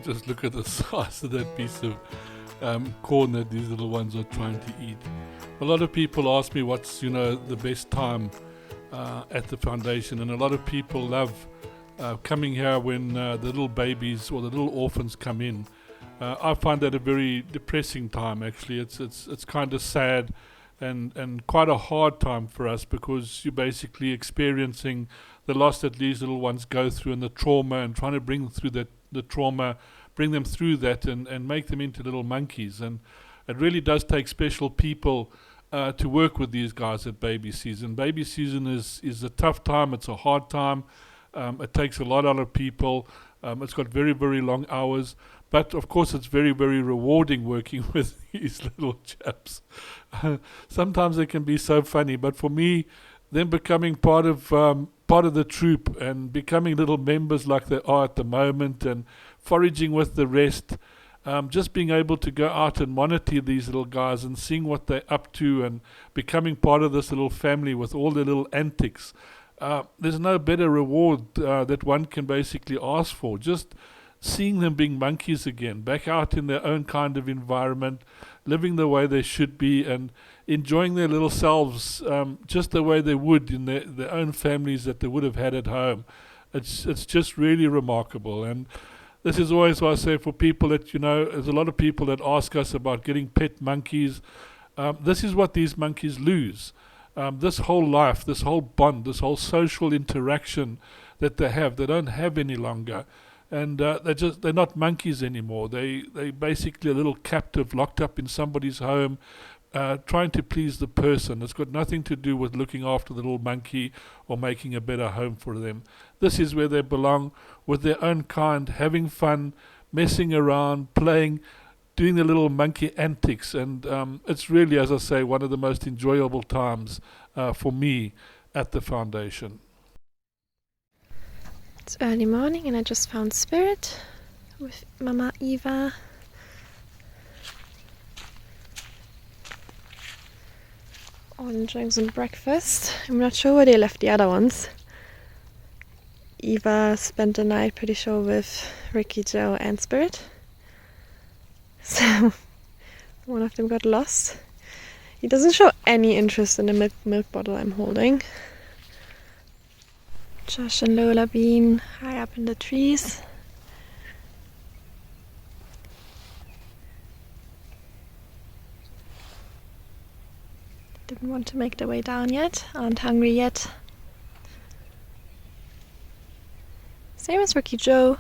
just look at the size of that piece of corn that these little ones are trying to eat. A lot of people ask me what's, the best time at the foundation, and a lot of people love coming here when the little babies or the little orphans come in. I find that a very depressing time, actually. It's kind of sad and quite a hard time for us, because you're basically experiencing the loss that these little ones go through and the trauma, and trying to bring them through the trauma, bring them through that and make them into little monkeys. And it really does take special people to work with these guys at baby season. Baby season is a tough time. It's a hard time. It takes a lot out of people. It's got very, very long hours. But of course, it's very, very rewarding working with these little chaps. Sometimes they can be so funny, but for me, them becoming part of the troop and becoming little members like they are at the moment, and foraging with the rest, just being able to go out and monitor these little guys and seeing what they're up to, and becoming part of this little family with all their little antics. There's no better reward that one can basically ask for. Just seeing them being monkeys again, back out in their own kind of environment, living the way they should be, and enjoying their little selves just the way they would in their own families that they would have had at home. It's just really remarkable. And this is always why I say, for people that, there's a lot of people that ask us about getting pet monkeys. This is what these monkeys lose. This whole life, this whole bond, this whole social interaction that they don't have any longer. And they're not monkeys anymore. They basically a little captive, locked up in somebody's home, trying to please the person. It's got nothing to do with looking after the little monkey or making a better home for them. This is where they belong, with their own kind, having fun, messing around, playing, doing the little monkey antics. And it's really, as I say, one of the most enjoyable times for me at the foundation. It's early morning and I just found Spirit with Mama Eva. All enjoying some breakfast. I'm not sure where they left the other ones. Eva spent the night, pretty sure, with Ricky, Joe and Spirit. So one of them got lost. He doesn't show any interest in the milk bottle I'm holding. Josh and Lola-bean high up in the trees. Didn't want to make their way down yet, aren't hungry yet. Same as Ricky Joe.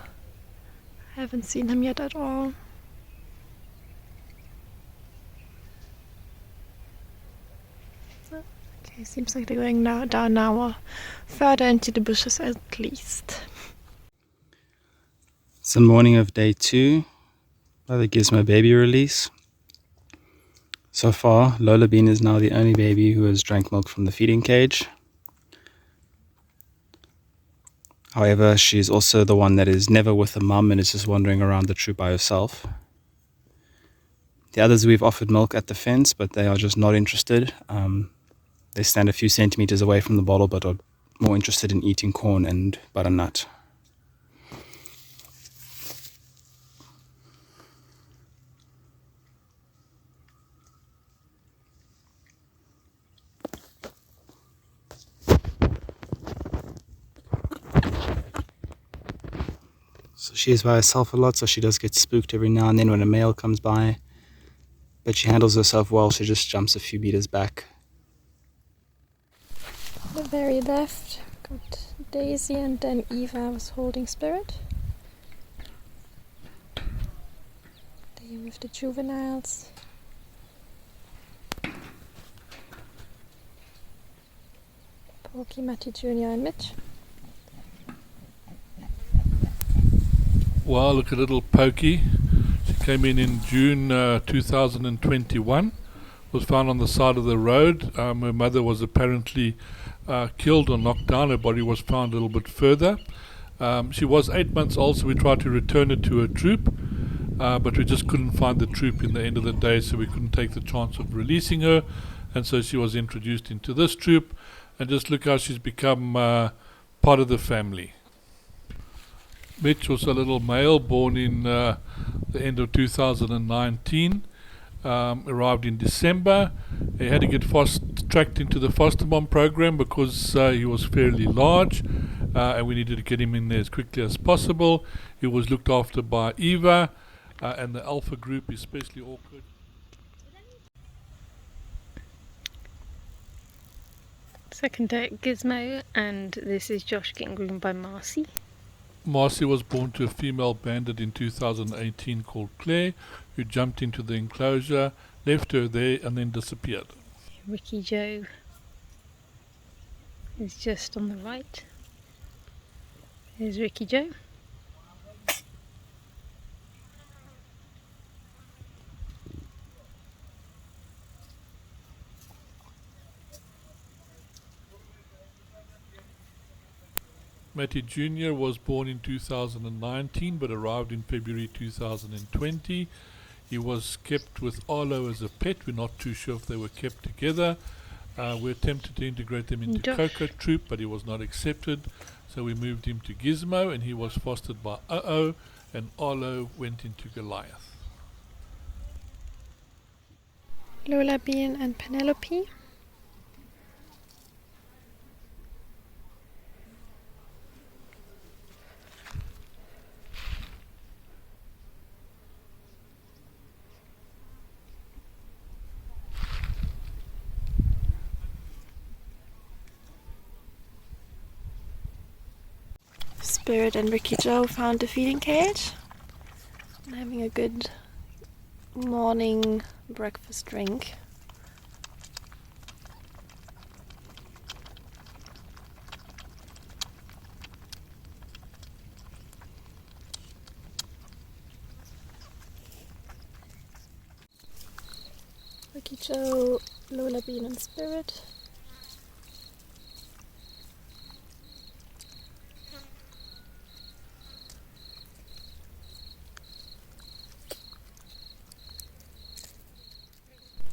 Haven't seen him yet at all. Okay, seems like they're going down now, or further into the bushes at least. It's the morning of day 2 of the Gismo baby release. So far, Lola-bean is now the only baby who has drank milk from the feeding cage. However, she's also the one that is never with a mum and is just wandering around the troop by herself. The others we've offered milk at the fence, but they are just not interested. They stand a few centimeters away from the bottle, but are more interested in eating corn and butternut. So she is by herself a lot, so she does get spooked every now and then when a male comes by. But she handles herself well, she just jumps a few meters back. The very left got Daisy, and then Eva was holding Spirit. There with the juveniles. Porky, Matty Jr. and Mitch. Wow, look at little Pokey. She came in June 2021. Was found on the side of the road. Her mother was apparently killed or knocked down. Her body was found a little bit further. She was 8 months old, so we tried to return her to her troop, but we just couldn't find the troop in the end of the day, so we couldn't take the chance of releasing her, and so she was introduced into this troop. And just look how she's become part of the family. Mitch was a little male born in the end of 2019. Arrived in December. He had to get tracked into the foster mom program because he was fairly large, and we needed to get him in there as quickly as possible. He was looked after by Eva, and the alpha group, especially awkward. Second day at Gismo, and this is Josh getting groomed by Marcy. Marcy was born to a female bandit in 2018 called Claire, who jumped into the enclosure, left her there, and then disappeared. Ricky Joe is just on the right. There's Ricky Joe. Matty Jr. was born in 2019 but arrived in February 2020. He was kept with Arlo as a pet. We're not too sure if they were kept together. We attempted to integrate them into Koko troop, but he was not accepted. So we moved him to Gismo, and he was fostered by Uh-Oh, and Arlo went into Goliath. Lola-bean and Penelope. Spirit and Ricky Joe found the feeding cage and having a good morning breakfast drink. Ricky Joe, Lola-bean and Spirit.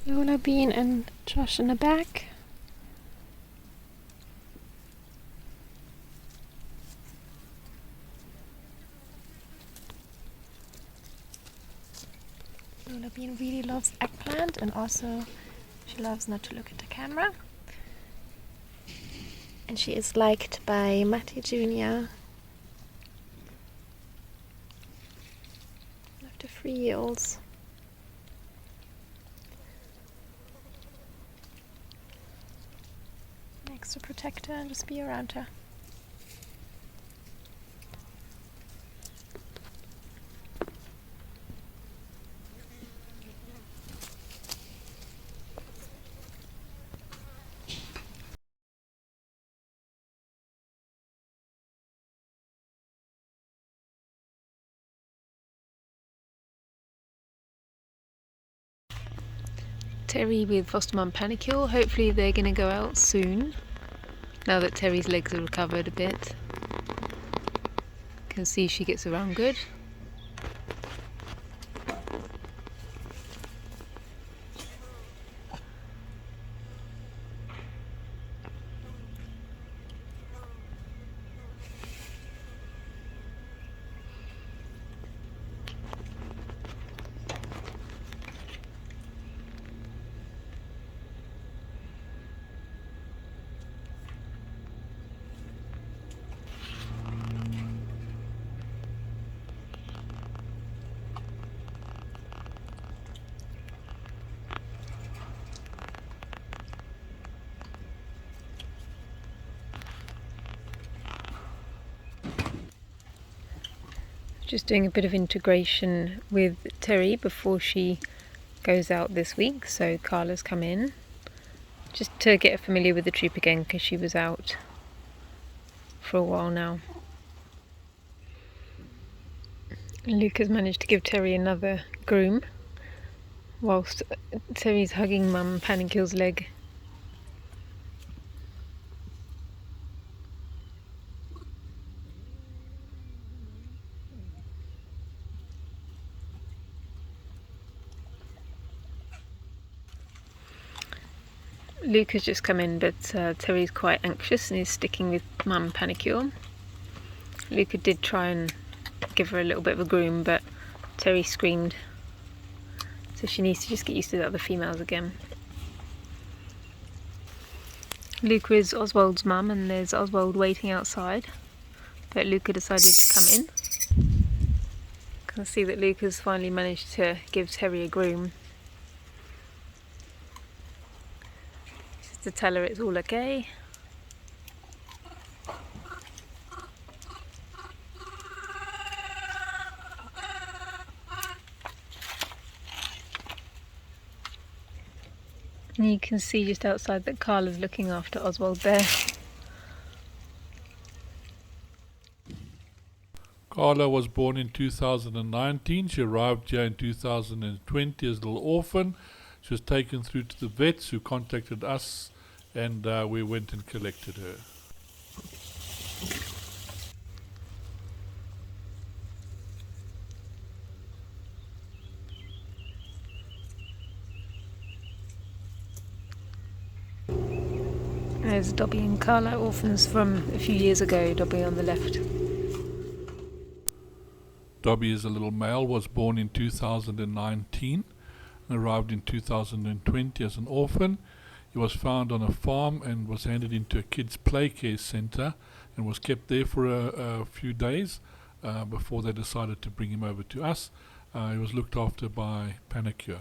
Lola-bean and Josh in the back. Lola-bean really loves eggplant, and also she loves not to look at the camera. And she is liked by Matty Jr. One of the 3-year-olds. To protect her and just be around her. Terri with foster mum Panicule. Hopefully they're going to go out soon. Now that Terri's legs are recovered a bit. Can see she gets around good. Just doing a bit of integration with Terri before she goes out this week, so Carla's come in just to get her familiar with the troop again because she was out for a while now. Luke has managed to give Terri another groom whilst Terri's hugging Mum Panicule's leg. Luke has just come in, but Terri's quite anxious and is sticking with Mum Panicule. Luca did try and give her a little bit of a groom, but Terri screamed. So she needs to just get used to the other females again. Luca is Oswald's mum, and there's Oswald waiting outside, but Luca decided to come in. I can see that Luca's finally managed to give Terri a groom. Just to tell her it's all okay. And you can see just outside that Carla's looking after Oswald there. Carla was born in 2019. She arrived here in 2020 as a little orphan. She was taken through to the vets who contacted us, and we went and collected her. There's Dobby and Carla, orphans from a few years ago. Dobby on the left. Dobby is a little male, was born in 2019 and arrived in 2020 as an orphan. He was found on a farm and was handed into a kids' play care centre and was kept there for a few days before they decided to bring him over to us. He was looked after by Panicure.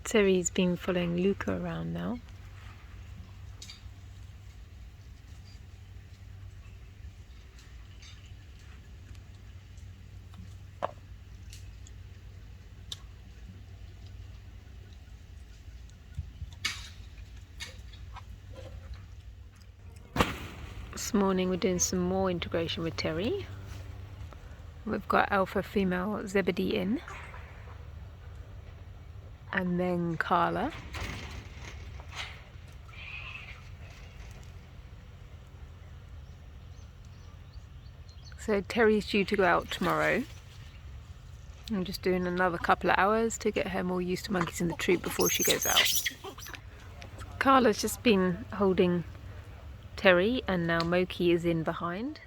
Terri's been following Luca around now. This morning we're doing some more integration with Terri. We've got alpha female Zebedee in. And then Carla. So Terri's due to go out tomorrow. I'm just doing another couple of hours to get her more used to monkeys in the troop before she goes out. Carla's just been holding Terri, and now Moki is in behind.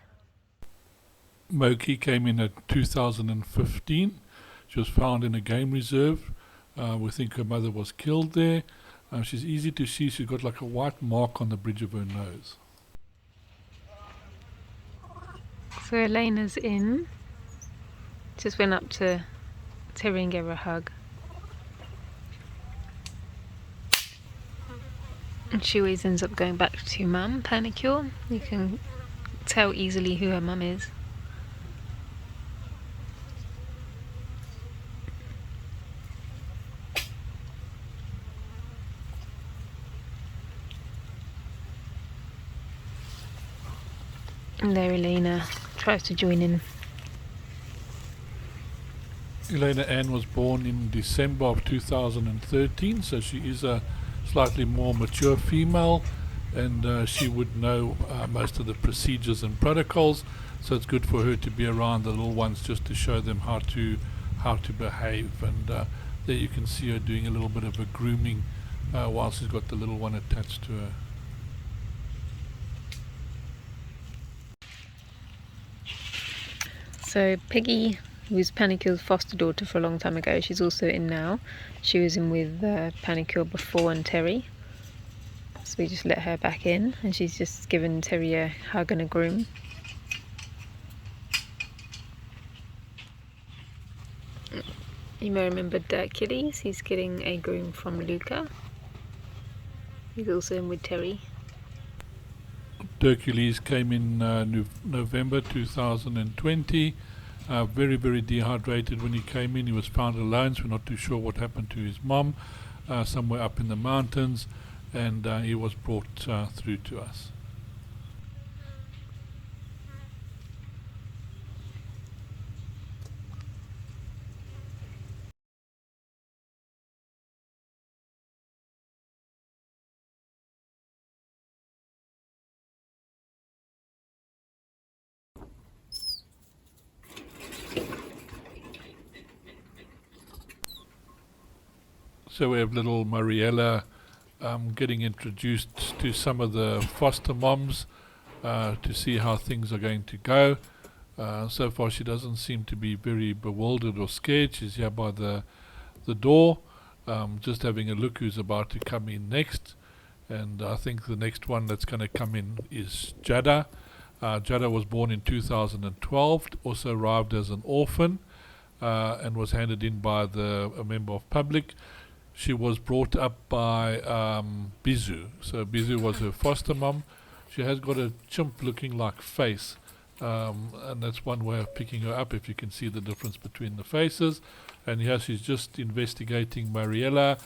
Moki came in at 2015. She was found in a game reserve. We think her mother was killed there. She's easy to see. She's got like a white mark on the bridge of her nose. So Elena's in. Just went up to Terri and gave her a hug. And she always ends up going back to Mum, Panicure. You can tell easily who her mum is. And there Elena tries to join in. Elena Ann was born in December of 2013, so she is a slightly more mature female, and she would know most of the procedures and protocols, so it's good for her to be around the little ones just to show them how to behave. And there you can see her doing a little bit of a grooming while she's got the little one attached to her. So Peggy, who's Panicure's foster daughter for a long time ago, she's also in now. She was in with Panicure before and Terri. So we just let her back in, and she's just given Terri a hug and a groom. You may remember Achilles, he's getting a groom from Luca. He's also in with Terri. Hercules came in November 2020, very, very dehydrated when he came in. He was found alone, so we're not too sure what happened to his mum, somewhere up in the mountains. and he was brought through to us. So we have little Mariella getting introduced to some of the foster moms to see how things are going to go. So far she doesn't seem to be very bewildered or scared. She's here by the door, just having a look who's about to come in next. And I think the next one that's going to come in is Jada. Jada was born in 2012, also arrived as an orphan and was handed in by a member of public. She was brought up by Bizu. So Bizu was her foster mum. She has got a chimp looking like face, and that's one way of picking her up, if you can see the difference between the faces. And here she's just investigating Mariella,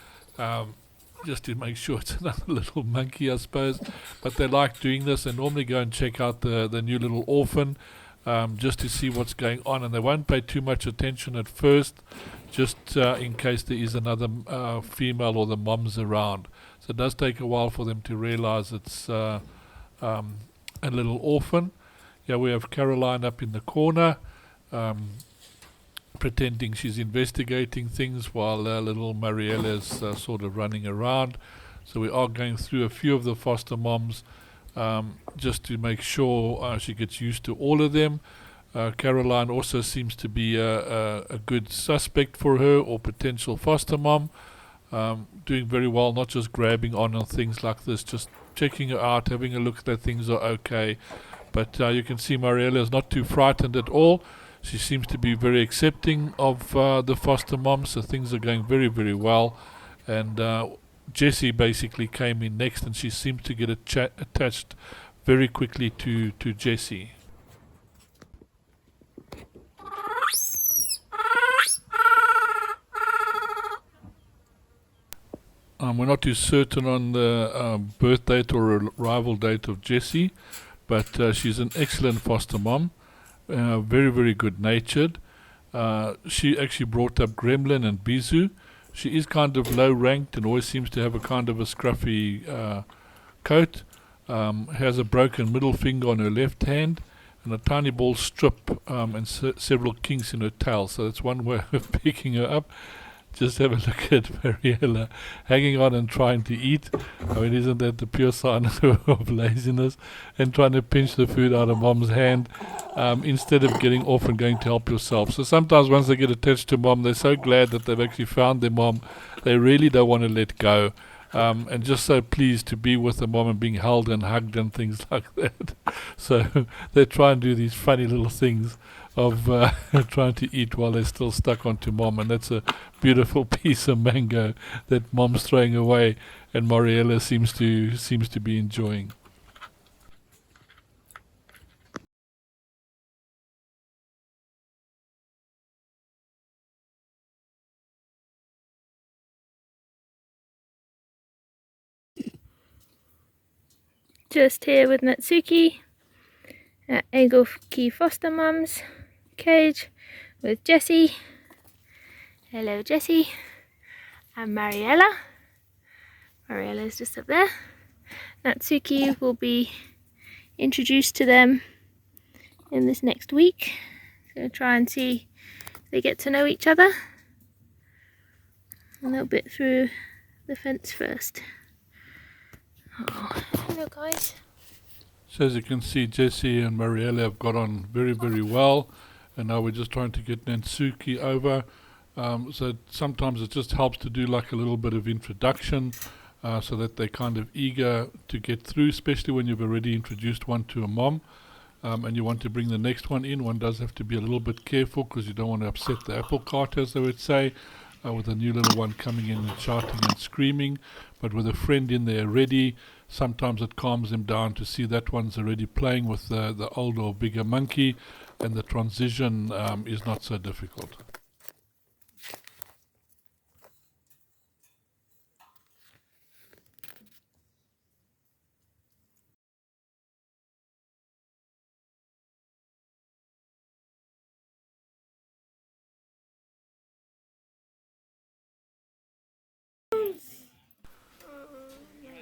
just to make sure it's another little monkey, I suppose. But they like doing this. They normally go and check out the new little orphan, just to see what's going on, and they won't pay too much attention at first, just in case there is another female or the mom's around. So it does take a while for them to realize it's a little orphan. Yeah, we have Caroline up in the corner, pretending she's investigating things while little Mariella is sort of running around. So we are going through a few of the foster moms, just to make sure she gets used to all of them. Caroline also seems to be a good suspect for her, or potential foster mom, doing very well, not just grabbing on things like this, just checking her out, having a look that things are okay. But you can see Mariella is not too frightened at all. She seems to be very accepting of the foster mom, so things are going very, very well. And Jessie basically came in next, and she seems to get attached very quickly to Jessie. We're not too certain on the birth date or arrival date of Jessie, but she's an excellent foster mom, very, very good natured. She actually brought up Gremlin and Bizu. She is kind of low ranked and always seems to have a kind of a scruffy coat, has a broken middle finger on her left hand, and a tiny ball strip and several kinks in her tail. So that's one way of picking her up. Just have a look at Mariella hanging on and trying to eat. I mean, isn't that the pure sign of laziness? And trying to pinch the food out of mom's hand, instead of getting off and going to help yourself. So sometimes once they get attached to mom, they're so glad that they've actually found their mom, they really don't want to let go. And just so pleased to be with the mom and being held and hugged and things like that. So they try and do these funny little things of trying to eat while they're still stuck onto mom, and that's a beautiful piece of mango that mom's throwing away, and Mariella seems to be enjoying. Just here with Natsuki at Engeltjie Foster Mum's cage with Jessie. Hello Jessie. And Mariella. Mariella's just up there. Natsuki will be introduced to them in this next week. So try and see if they get to know each other. A little bit through the fence first. Oh, hello guys. So as you can see, Jessie and Mariella have got on very, very well, and now we're just trying to get Natsuki over. So sometimes it just helps to do like a little bit of introduction, so that they're kind of eager to get through, especially when you've already introduced one to a mom, and you want to bring the next one in. One does have to be a little bit careful because you don't want to upset the apple cart, as they would say, with a new little one coming in and shouting and screaming. But with a friend in there ready, sometimes it calms them down to see that one's already playing with the older or bigger monkey, and the transition is not so difficult.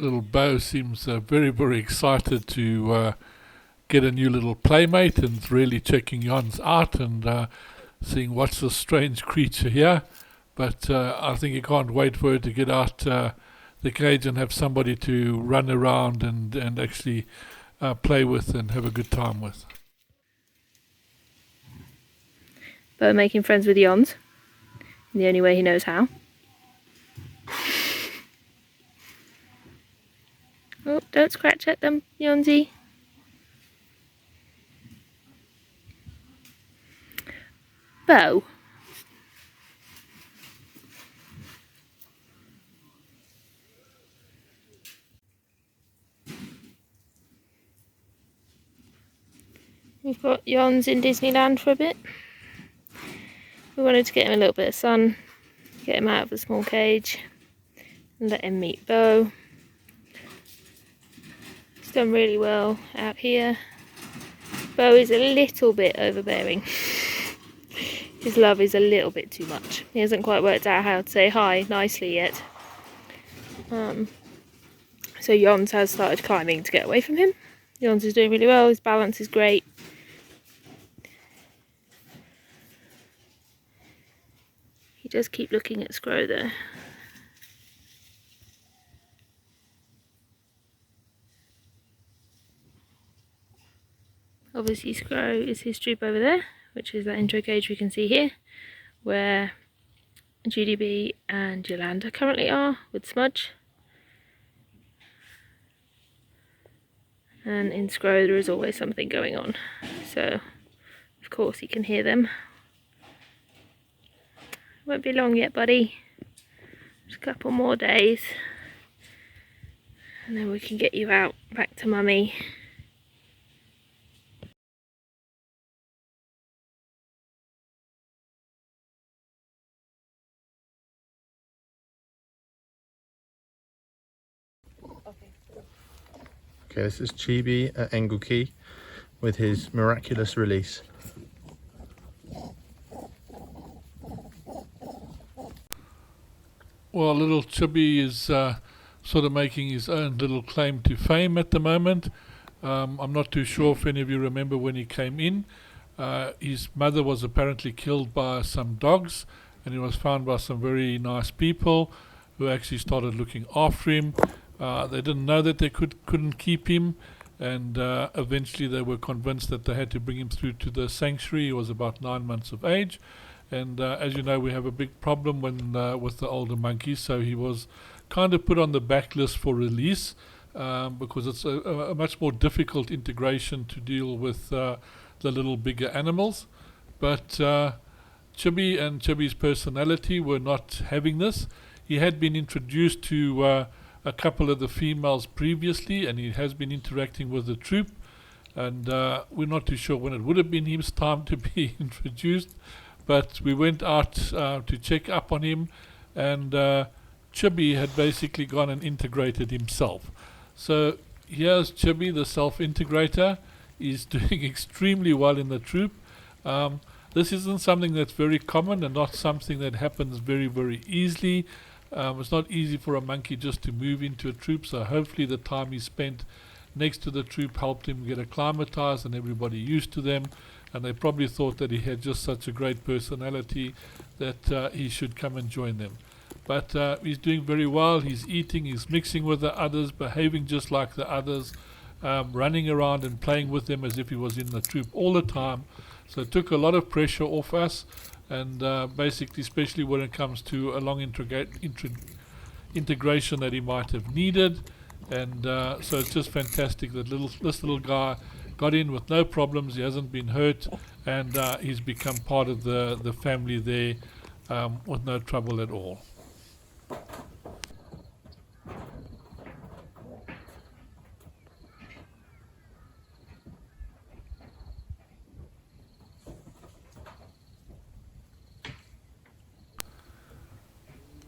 Little Bo seems very, very excited to get a new little playmate and really checking Jan's out and seeing what's this strange creature here. But I think he can't wait for her to get out the cage and have somebody to run around and actually play with and have a good time with. Bo making friends with Jans in the only way he knows how. Oh, don't scratch at them, Jansie. Bo. We've got Jans in Disneyland for a bit. We wanted to get him a little bit of sun, get him out of the small cage and let him meet Bo. He's done really well out here. Bo is a little bit overbearing. His love is a little bit too much. He hasn't quite worked out how to say hi nicely yet. So Jans has started climbing to get away from him. Jans is doing really well, his balance is great. He does keep looking at Scro there. Obviously Scro is his troop over there, which is that intro cage we can see here, where Judy B and Yolanda currently are with Smudge. And in Scro there is always something going on, so of course he can hear them. Won't be long yet, buddy. Just a couple more days and then we can get you out back to mummy. Okay, this is Chibi at Engeltjie with his miraculous release. Well, little Chibi is sort of making his own little claim to fame at the moment. I'm not too sure if any of you remember when he came in. His mother was apparently killed by some dogs, and he was found by some very nice people who actually started looking after him. They didn't know that they couldn't keep him, and eventually they were convinced that they had to bring him through to the sanctuary. He was about 9 months of age, and as you know, we have a big problem with the older monkeys, so he was kind of put on the back list for release because it's a much more difficult integration to deal with the little bigger animals. But Chibi and Chibi's personality were not having this. He had been introduced to a couple of the females previously, and he has been interacting with the troop, and we're not too sure when it would have been his time to be introduced, but we went out to check up on him, and Chibi had basically gone and integrated himself. So here's Chibi, the self-integrator. He's doing extremely well in the troop. This isn't something that's very common and not something that happens very, very easily. It's not easy for a monkey just to move into a troop, so hopefully the time he spent next to the troop helped him get acclimatized and everybody used to them, and they probably thought that he had just such a great personality that he should come and join them. But he's doing very well. He's eating, he's mixing with the others, behaving just like the others, running around and playing with them as if he was in the troop all the time. So it took a lot of pressure off us, and basically, especially when it comes to a long integration that he might have needed. And so it's just fantastic that this little guy got in with no problems. He hasn't been hurt, and he's become part of the family there with no trouble at all.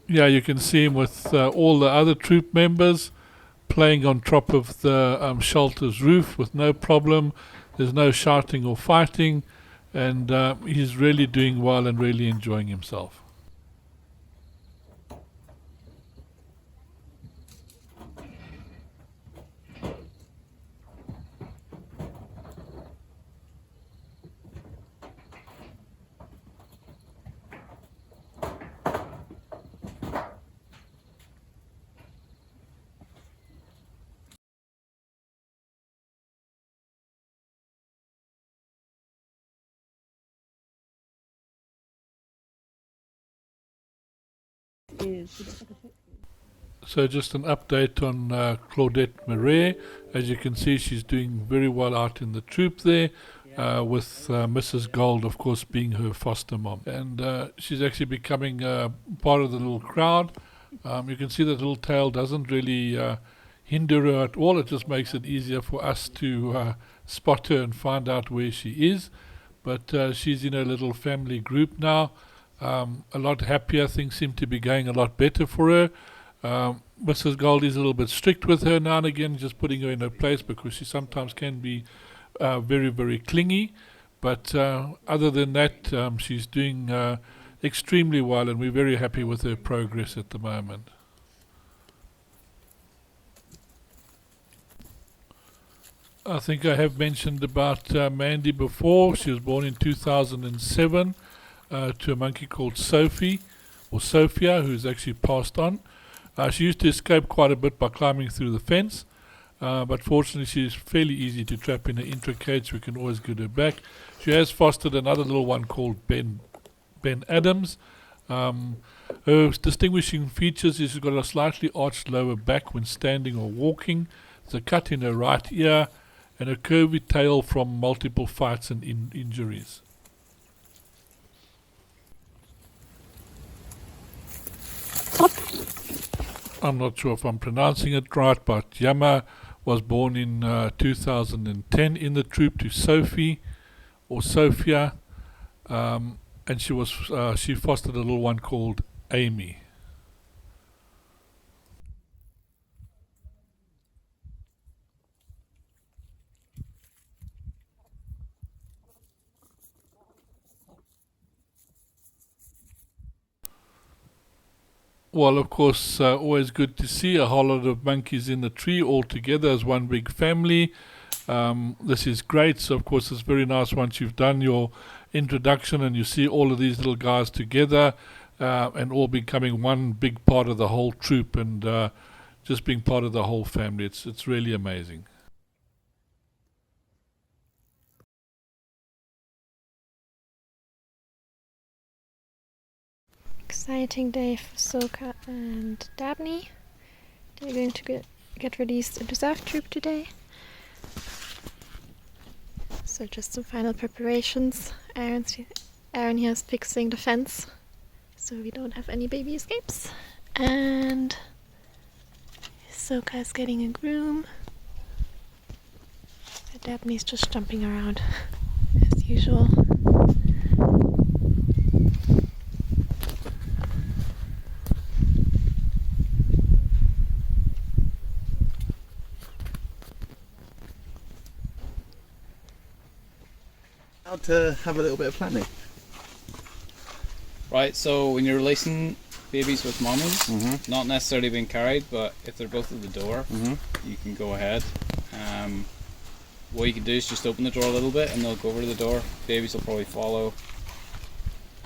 Yeah, you can see him with all the other troop members playing on top of the shelter's roof with no problem. There's no shouting or fighting, and he's really doing well and really enjoying himself. So just an update on Claudette Marais. As you can see, she's doing very well out in the troop there, with Mrs. Gold, of course, being her foster mom. And she's actually becoming part of the little crowd. You can see that little tail doesn't really hinder her at all. It just makes it easier for us to spot her and find out where she is. But she's in a little family group now. A lot happier. Things seem to be going a lot better for her. Mrs. Gold is a little bit strict with her now and again, just putting her in her place because she sometimes can be very, very clingy. But other than that, she's doing extremely well, and we're very happy with her progress at the moment. I think I have mentioned about Mandy before. She was born in 2007 to a monkey called Sophie, or Sophia, who's actually passed on. She used to escape quite a bit by climbing through the fence, but fortunately she's fairly easy to trap in an intricate, so we can always get her back. She has fostered another little one called Ben Adams. Her distinguishing features is she's got a slightly arched lower back when standing or walking. There's a cut in her right ear, and a curvy tail from multiple fights and injuries. I'm not sure if I'm pronouncing it right, but Yama was born in 2010 in the troop to Sophie, or Sophia, and she fostered a little one called Amy. Well, of course, always good to see a whole lot of monkeys in the tree all together as one big family. This is great. So, of course, it's very nice once you've done your introduction and you see all of these little guys together and all becoming one big part of the whole troop and just being part of the whole family. It's really amazing. Exciting day for Soka and Dabney. They're going to get released into South Troop today. So just some final preparations. Aaron here is fixing the fence so we don't have any baby escapes. And Soka is getting a groom. Dabney's just jumping around as usual. How to have a little bit of planning. Right, so when you're releasing babies with mummies, not necessarily being carried, but if they're both at the door, you can go ahead. What you can do is just open the door a little bit and they'll go over to the door. Babies will probably follow.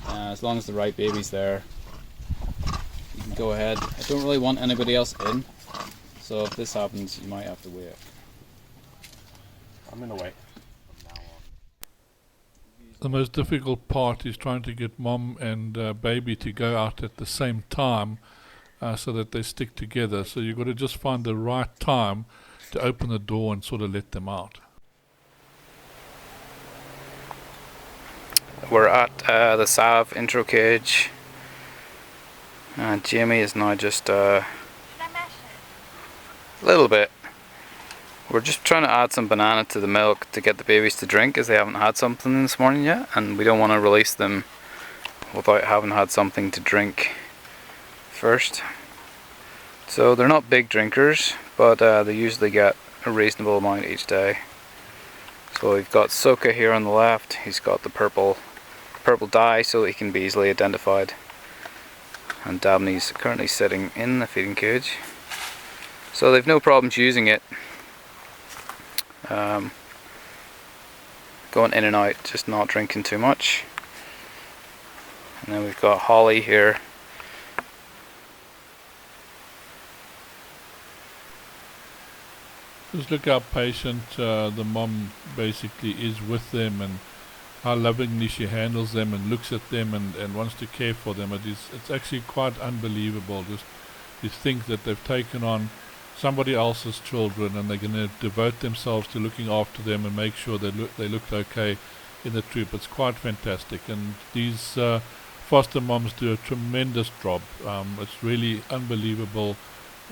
As long as the right baby's there, you can go ahead. I don't really want anybody else in, so if this happens, you might have to wait. I'm gonna wait. The most difficult part is trying to get mom and baby to go out at the same time so that they stick together. So you've got to just find the right time to open the door and sort of let them out. We're at the Sav intro cage. Jamie is now just a little bit. We're just trying to add some banana to the milk to get the babies to drink, as they haven't had something this morning yet, and we don't want to release them without having had something to drink first. So they're not big drinkers, but they usually get a reasonable amount each day. So we've got Soka here on the left. He's got the purple dye so that he can be easily identified. And Dabney's currently sitting in the feeding cage. So they've no problems using it. Going in and out, just not drinking too much. And then we've got Holly here. Just look how patient the mom basically is with them and how lovingly she handles them and looks at them and wants to care for them. It's actually quite unbelievable just to think that they've taken on somebody else's children and they're going to devote themselves to looking after them and make sure they look okay in the troop. It's quite fantastic, and these foster moms do a tremendous job. It's really unbelievable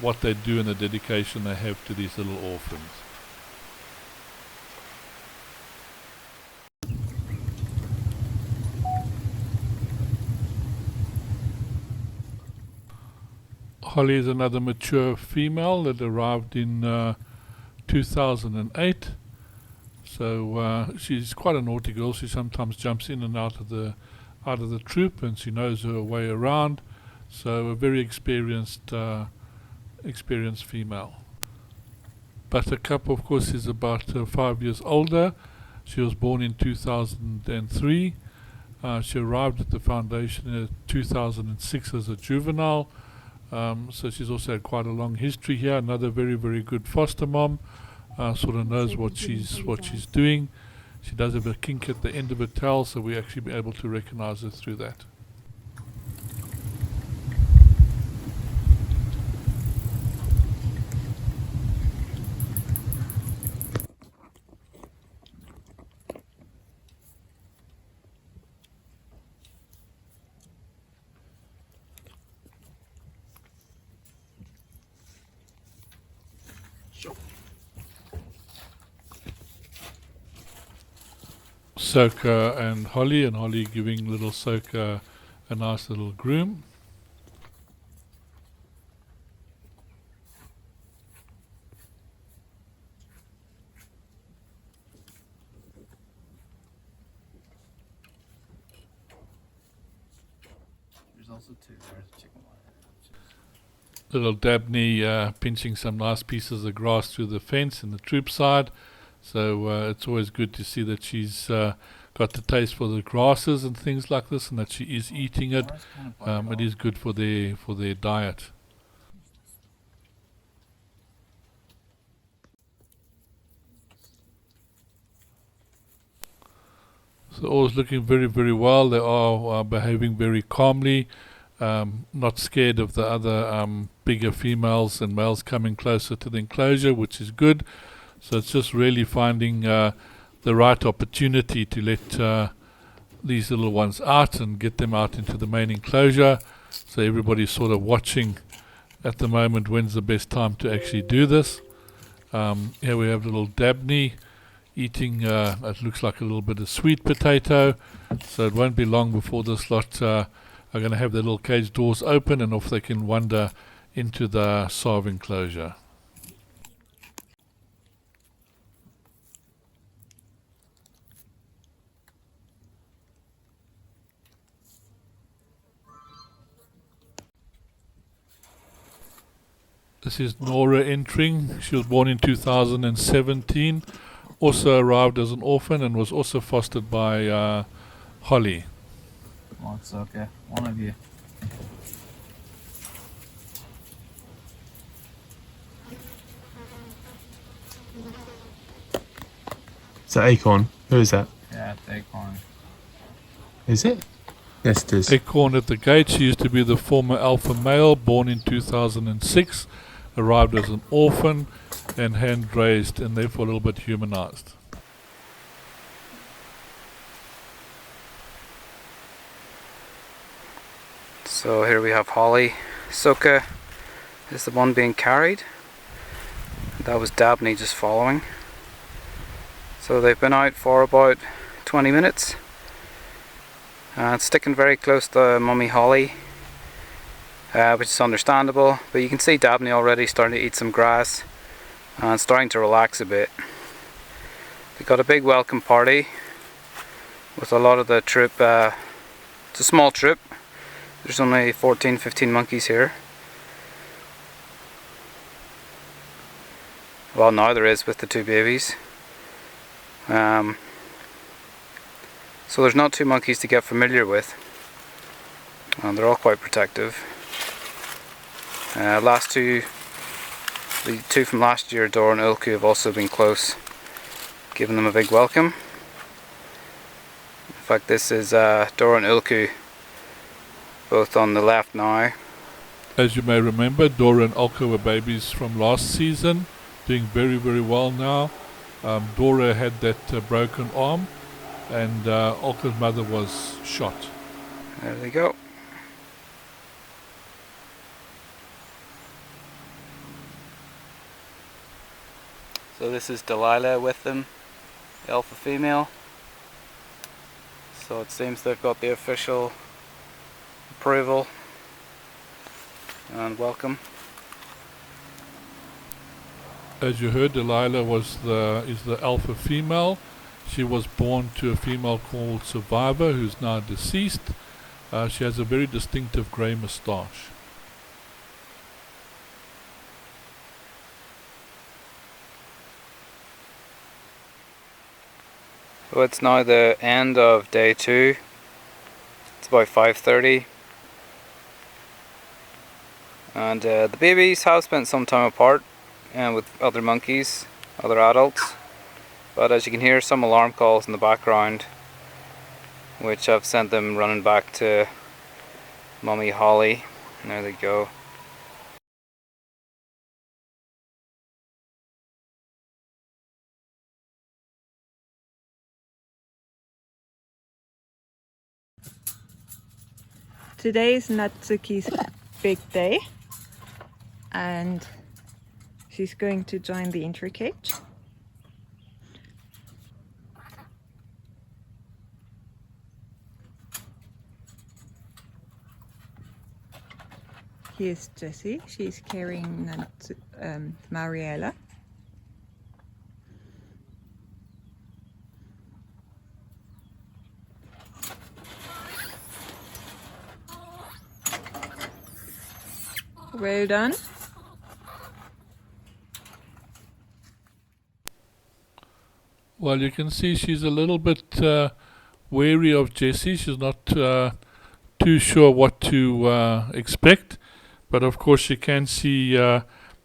what they do and the dedication they have to these little orphans. Holly is another mature female that arrived in 2008. So she's quite a naughty girl. She sometimes jumps in and out of the troop, and she knows her way around. So a very experienced female. Buttercup, of course, is about 5 years older. She was born in 2003. She arrived at the foundation in 2006 as a juvenile. So she's also had quite a long history here. Another very, very good foster mom. Sort of knows what she's doing. She does have a kink at the end of her tail, so we actually be able to recognize her through that. Soka and Holly giving little Soka a nice little groom. There's also two there, chicken wire. Little Dabney pinching some nice pieces of grass through the fence in the troop side. So it's always good to see that she's got the taste for the grasses and things like this, and that she is eating it. It is good for their diet. So all's looking very, very well. They are behaving very calmly, not scared of the other bigger females and males coming closer to the enclosure, which is good. So it's just really finding the right opportunity to let these little ones out and get them out into the main enclosure. So everybody's sort of watching at the moment when's the best time to actually do this. Here we have little Dabney eating, it looks like a little bit of sweet potato. So it won't be long before this lot are going to have their little cage doors open and off they can wander into the SARV enclosure. This is Nora entering. She was born in 2017. Also arrived as an orphan and was also fostered by Holly. Oh, it's okay. One of you. Is that Acorn? Who is that? Yeah, it's Acorn. Is it? Yes, it is. Acorn at the gate. She used to be the former alpha male, born in 2006. Arrived as an orphan and hand raised and therefore a little bit humanized. So here we have Holly. Soka is the one being carried. That was Dabney just following. So they've been out for about 20 minutes. Sticking very close to Mummy Holly. Which is understandable, but you can see Dabney already starting to eat some grass and starting to relax a bit. They've got a big welcome party with a lot of the troop. It's a small troop. There's only 14-15 monkeys here. Well, now there is with the two babies. So there's not two monkeys to get familiar with. They're all quite protective. The two from last year, Dora and Engeltjie, have also been close, giving them a big welcome. fact, this is Dora and Ilku, both on the left now. As you may remember, Dora and Ilku were babies from last season, doing very, very well now. Dora had that broken arm, and Ilku's mother was shot. There they go. So this is Delilah with them, the alpha female. So it seems they've got the official approval and welcome. As you heard, Delilah is the alpha female. She was born to a female called Survivor, who's now deceased. She has a very distinctive grey moustache. So it's now the end of day 2. It's about 5:30. And the babies have spent some time apart with other monkeys, other adults. But as you can hear, some alarm calls in the background, which have sent them running back to Mummy Holly. And there they go. Today is Natsuki's big day, and she's going to join the entry cage. Here's Jessie. She's carrying Mariella. Well done. Well, you can see she's a little bit wary of Jessie. She's not too sure what to expect. But of course she can see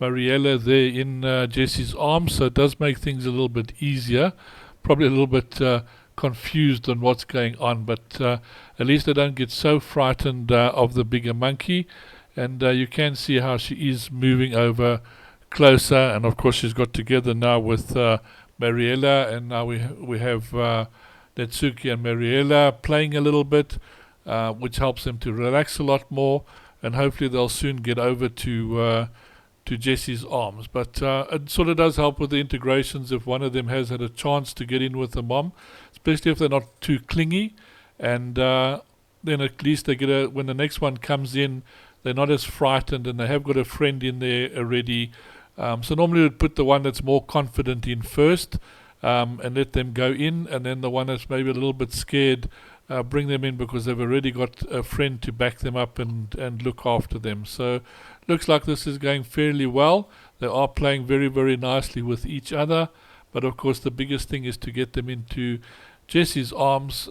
Mariella there in Jessie's arms, so it does make things a little bit easier. Probably a little bit confused on what's going on, but at least they don't get so frightened of the bigger monkey. And you can see how she is moving over closer, and of course she's got together now with Mariella, and now we have Natsuki and Mariella playing a little bit, which helps them to relax a lot more, and hopefully they'll soon get over to Jessie's arms. But it sort of does help with the integrations if one of them has had a chance to get in with the mom, especially if they're not too clingy, and then at least they get when the next one comes in, they're not as frightened, and they have got a friend in there already. So normally we'd put the one that's more confident in first, and let them go in, and then the one that's maybe a little bit scared, bring them in, because they've already got a friend to back them up and look after them. So looks like this is going fairly well. They are playing very, very nicely with each other, but of course the biggest thing is to get them into Jessie's arms,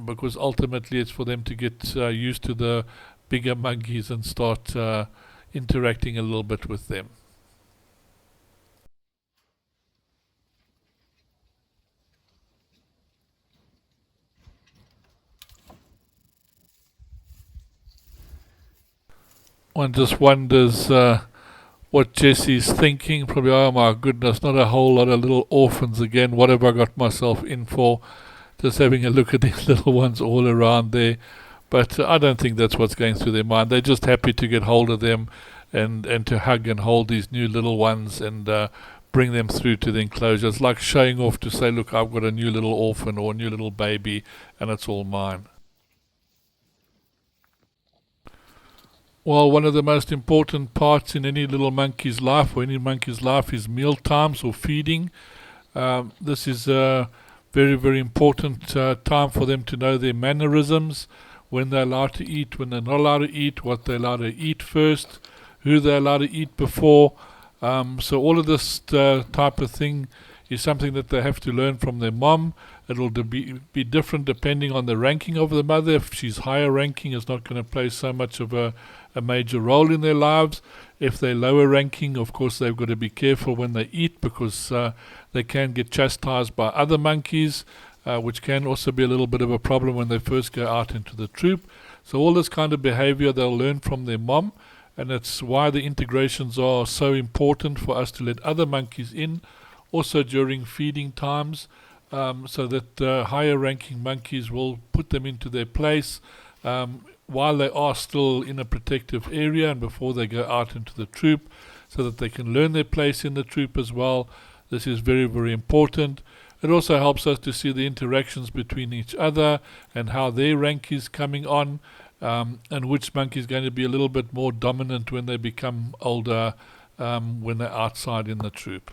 because ultimately it's for them to get used to the bigger monkeys and start interacting a little bit with them. One just wonders what Jessie's thinking. Probably, oh my goodness, not a whole lot of little orphans again. What have I got myself in for? Just having a look at these little ones all around there. But I don't think that's what's going through their mind. They're just happy to get hold of them and to hug and hold these new little ones and bring them through to the enclosure. It's like showing off to say, look, I've got a new little orphan or a new little baby, and it's all mine. Well, one of the most important parts in any little monkey's life or any monkey's life is meal times or feeding. This is a very, very important time for them to know their mannerisms, when they're allowed to eat, when they're not allowed to eat, what they're allowed to eat first, who they're allowed to eat before. So all of this type of thing is something that they have to learn from their mom. It'll be different depending on the ranking of the mother. If she's higher ranking, it's not going to play so much of a major role in their lives. If they're lower ranking, of course they've got to be careful when they eat, because they can get chastised by other monkeys. which can also be a little bit of a problem when they first go out into the troop. So all this kind of behavior they'll learn from their mom, and that's why the integrations are so important for us to let other monkeys in, also during feeding times, so that higher ranking monkeys will put them into their place while they are still in a protective area and before they go out into the troop, so that they can learn their place in the troop as well. This is very, very important. It also helps us to see the interactions between each other and how their rank is coming on, and which monkey is going to be a little bit more dominant when they become older, when they're outside in the troop.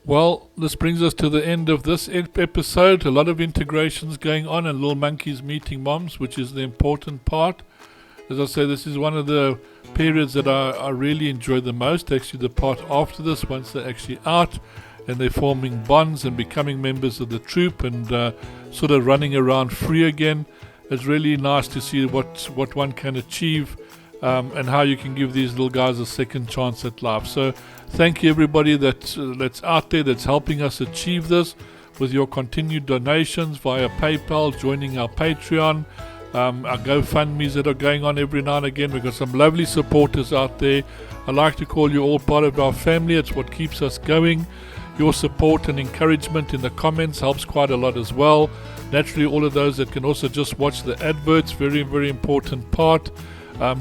Well, this brings us to the end of this episode. A lot of integrations going on and little monkeys meeting moms, which is the important part. As I say, this is one of the periods that I really enjoy the most. Actually, the part after this, once they're actually out and they're forming bonds and becoming members of the troop and sort of running around free again. It's really nice to see what one can achieve and how you can give these little guys a second chance at life. So thank you everybody that's out there that's helping us achieve this with your continued donations via PayPal, joining our Patreon, our GoFundMes that are going on every now and again. We've got some lovely supporters out there. I like to call you all part of our family. It's what keeps us going. Your support and encouragement in the comments helps quite a lot as well. Naturally, all of those that can also just watch the adverts, very, very important part.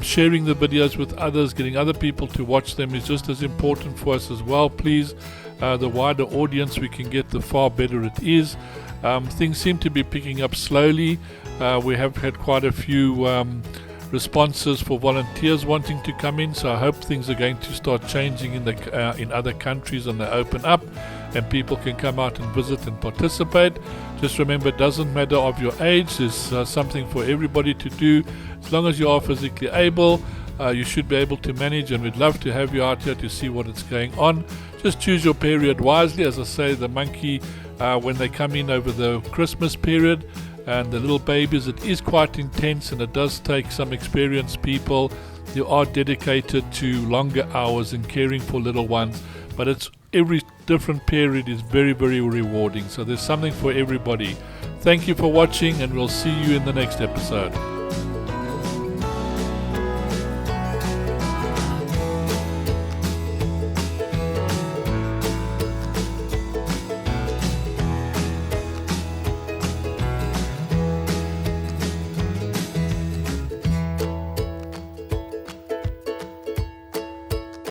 Sharing the videos with others, getting other people to watch them is just as important for us as well. Please, the wider audience we can get, the far better it is. Things seem to be picking up slowly. We have had quite a few responses for volunteers wanting to come in, so I hope things are going to start changing in other countries and they open up and people can come out and visit and participate. Just remember, it doesn't matter of your age. There's something for everybody to do. As long as you are physically able, you should be able to manage, and we'd love to have you out here to see what is going on. Just choose your period wisely. As I say, the monkey, when they come in over the Christmas period, and the little babies, it is quite intense and it does take some experienced people who are dedicated to longer hours and caring for little ones, but it's every different period is very, very rewarding, so there's something for everybody. Thank you for watching, and we'll see you in the next episode.